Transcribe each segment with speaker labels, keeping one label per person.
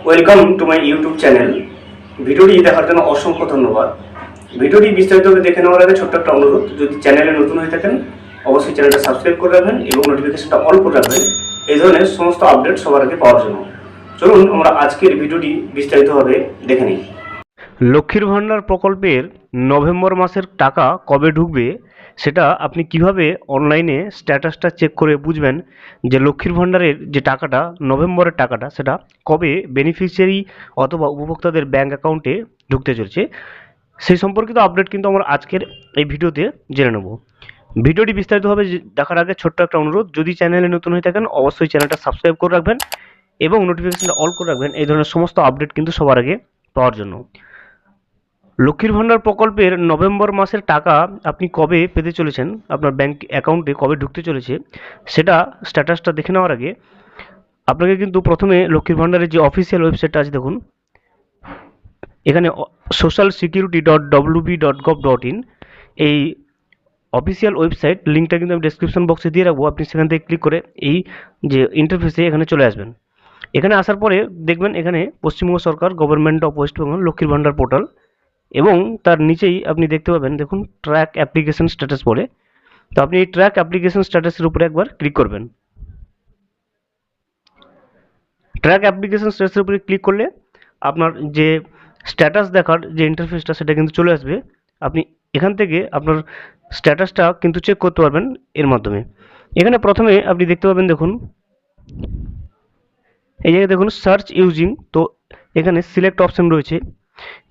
Speaker 1: Welcome to my YouTube channel. ভিডিওটি দেখার জন্য অসংখ্য ধন্যবাদ। ভিডিওটি বিস্তারিতভাবে দেখে নেওয়ার আগে ছোট্ট একটা অনুরোধ, যদি চ্যানেলে নতুন হয়ে থাকেন অবশ্যই চ্যানেলটা সাবস্ক্রাইব করে রাখবেন এবং নোটিফিকেশনটা অল করে রাখবেন এই ধরনের সমস্ত আপডেট সবার আগে পাওয়ার জন্য। চলুন আমরা আজকের ভিডিওটি বিস্তারিতভাবে দেখে নিই। লক্ষ্মীর ভাণ্ডার প্রকল্পের নভেম্বর মাসের টাকা কবে ঢুকবে সেটা আপনি কিভাবে অনলাইনে স্ট্যাটাসটা চেক করে বুঝবেন যে লক্ষ্মীর ভাণ্ডারের যে টাকাটা নভেম্বরের টাকাটা সেটা কবে বেনিফিশিয়ারি অথবা উপভোক্তাদের ব্যাঙ্ক অ্যাকাউন্টে ঢুকতে চলছে, সেই সম্পর্কিত আপডেট কিন্তু আমরা আজকের এই ভিডিওতে জেনে নেব। ভিডিওটি বিস্তারিতভাবে দেখার আগে ছোট্ট একটা অনুরোধ, যদি চ্যানেলে নতুন হয়ে থাকেন অবশ্যই চ্যানেলটা সাবস্ক্রাইব করে রাখবেন এবং নোটিফিকেশনটা অল করে রাখবেন এই ধরনের সমস্ত আপডেট কিন্তু সবার আগে পাওয়ার জন্য। লক্ষ্মীর ভাণ্ডার প্রকল্পের নভেম্বর মাসের টাকা আপনি কবে পেতে চলেছেন, আপনার ব্যাংক অ্যাকাউন্টে কবে ঢুকতে চলেছে সেটা স্ট্যাটাসটা দেখে নেওয়ার আগে আপনাকে কিন্তু প্রথমে লক্ষ্মীর ভাণ্ডারের যে অফিসিয়াল ওয়েবসাইটটা আছে দেখুন, এখানে socialsecurity.wb.gov.in এই অফিসিয়াল ওয়েবসাইট লিঙ্কটা কিন্তু আমি ডেসক্রিপশন বক্সে দিয়ে রাখবো। আপনি সেখান থেকে ক্লিক করে এই যে ইন্টারফেসে এখানে চলে আসবেন। এখানে আসার পরে দেখবেন এখানে পশ্চিমবঙ্গ সরকার গভর্নমেন্ট অফ ওয়েস্ট বেঙ্গল লক্ষ্মীর ভাণ্ডার পোর্টাল এবং তার নিচেই আপনি দেখতে পাবেন দেখুন ট্র্যাক অ্যাপ্লিকেশন স্ট্যাটাস বলে। তো আপনি এই ট্র্যাক অ্যাপ্লিকেশন স্ট্যাটাসের উপরে একবার ক্লিক করবেন। ট্র্যাক অ্যাপ্লিকেশন স্ট্যাটাসের উপরে ক্লিক করলে আপনার যে স্ট্যাটাস দেখার যে ইন্টারফেসটা সেটা কিন্তু চলে আসবে। আপনি এখান থেকে আপনার স্ট্যাটাসটা কিন্তু চেক করতে পারবেন এর মাধ্যমে। এখানে প্রথমে আপনি দেখতে পাবেন দেখুন এই জায়গায় দেখুন সার্চ ইউজিং, তো এখানে সিলেক্ট অপশন রয়েছে,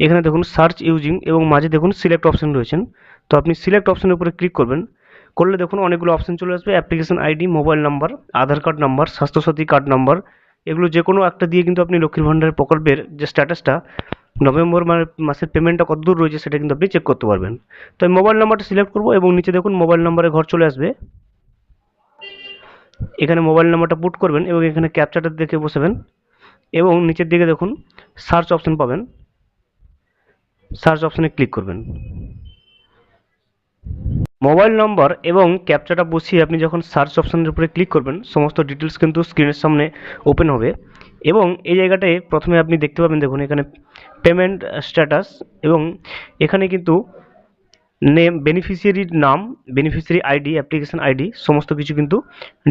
Speaker 1: এখানে দেখুন সার্চ ইউজিং এবং মাঝে দেখুন সিলেক্ট অপশন রয়েছেন। তো আপনি সিলেক্ট অপশনের উপরে ক্লিক করবেন, করলে দেখুন অনেকগুলো অপশন চলে আসবে, application ID, mobile number, Aadhaar card number, Swasthya Sathi card number, এগুলো যে কোনো একটা দিয়ে কিন্তু আপনি লক্ষ্মীর ভাণ্ডার প্রকল্পের যে স্ট্যাটাসটা নভেম্বর মাসের পেমেন্টটা কতদূর রয়েছে সেটা কিন্তু আপনি চেক করতে পারবেন। তো আমি মোবাইল নাম্বারটা সিলেক্ট করবো এবং নিচে দেখুন মোবাইল নাম্বারে ঘর চলে আসবে, এখানে মোবাইল নাম্বারটা পুট করবেন এবং এখানে ক্যাপচাটা দেখে বসাবেন এবং নিচের দিকে দেখুন সার্চ অপশন পাবেন, সার্চ অপশনে ক্লিক করবেন। মোবাইল নম্বর এবং ক্যাপচাটা বসিয়ে আপনি যখন সার্চ অপশনের উপরে ক্লিক করবেন সমস্ত ডিটেলস কিন্তু স্ক্রিনের সামনে ওপেন হবে এবং এই জায়গাটায় প্রথমে আপনি দেখতে পাবেন দেখুন এখানে পেমেন্ট স্ট্যাটাস এবং এখানে কিন্তু নেম, বেনিফিশিয়ারির নাম, বেনিফিশিয়ারি আইডি, অ্যাপ্লিকেশন আইডি সমস্ত কিছু কিন্তু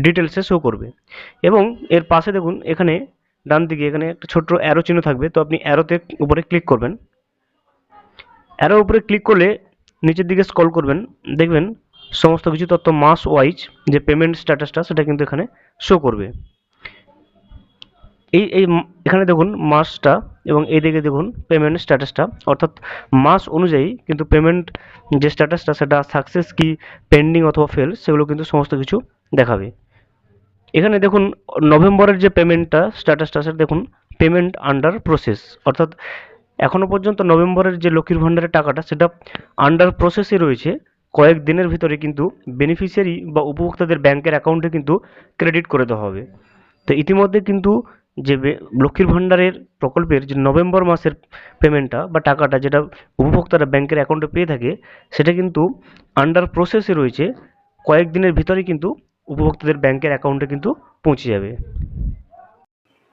Speaker 1: ডিটেলসে শো করবে এবং এর পাশে দেখুন এখানে ডান দিকে এখানে একটা ছোট্ট অ্যারো চিহ্ন থাকবে, তো আপনি অ্যারোতে উপরে ক্লিক করবেন। অ্যারোর উপরে ক্লিক করলে নিচের দিকে স্ক্রল করবেন, দেখবেন সমস্ত কিছু তথ্য মাস ওয়াইজ যে পেমেন্ট স্ট্যাটাসটা সেটা কিন্তু এখানে শো করবে। এই এই এখানে দেখুন মাসটা এবং এইদিকে দেখুন পেমেন্ট স্ট্যাটাসটা, অর্থাৎ মাস অনুযায়ী কিন্তু পেমেন্ট যে স্ট্যাটাসটা সেটা সাকসেস কি পেন্ডিং অথবা ফেল সেগুলো কিন্তু সমস্ত কিছু দেখাবে। এখানে দেখুন নভেম্বরের যে পেমেন্টটা স্ট্যাটাসটা সেটা দেখুন পেমেন্ট আন্ডার প্রসেস, অর্থাৎ এখনও পর্যন্ত নভেম্বরের যে লক্ষ্মীর ভাণ্ডারের টাকাটা সেটা আন্ডার প্রসেসে রয়েছে, কয়েক দিনের ভিতরে কিন্তু বেনিফিশিয়ারি বা উপভোক্তাদের ব্যাংকের অ্যাকাউন্টে কিন্তু ক্রেডিট করে দেওয়া হবে। তো ইতিমধ্যে কিন্তু যে লক্ষ্মীর ভাণ্ডারের প্রকল্পের যে নভেম্বর মাসের পেমেন্টটা বা টাকাটা যেটা উপভোক্তারা ব্যাংকের অ্যাকাউন্টে পেয়ে থাকে সেটা কিন্তু আন্ডার প্রসেসে রয়েছে, কয়েক দিনের ভিতরে কিন্তু উপভোক্তাদের ব্যাংকের অ্যাকাউন্টে কিন্তু পৌঁছে যাবে।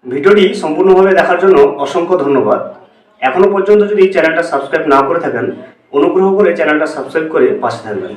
Speaker 1: ভিডিওটি সম্পূর্ণভাবে দেখার জন্য অসংখ্য ধন্যবাদ। এখনো পর্যন্ত যদি চ্যানেলটা সাবস্ক্রাইব না করে থাকেন অনুগ্রহ করে চ্যানেলটা সাবস্ক্রাইব করে পাশে থাকবেন।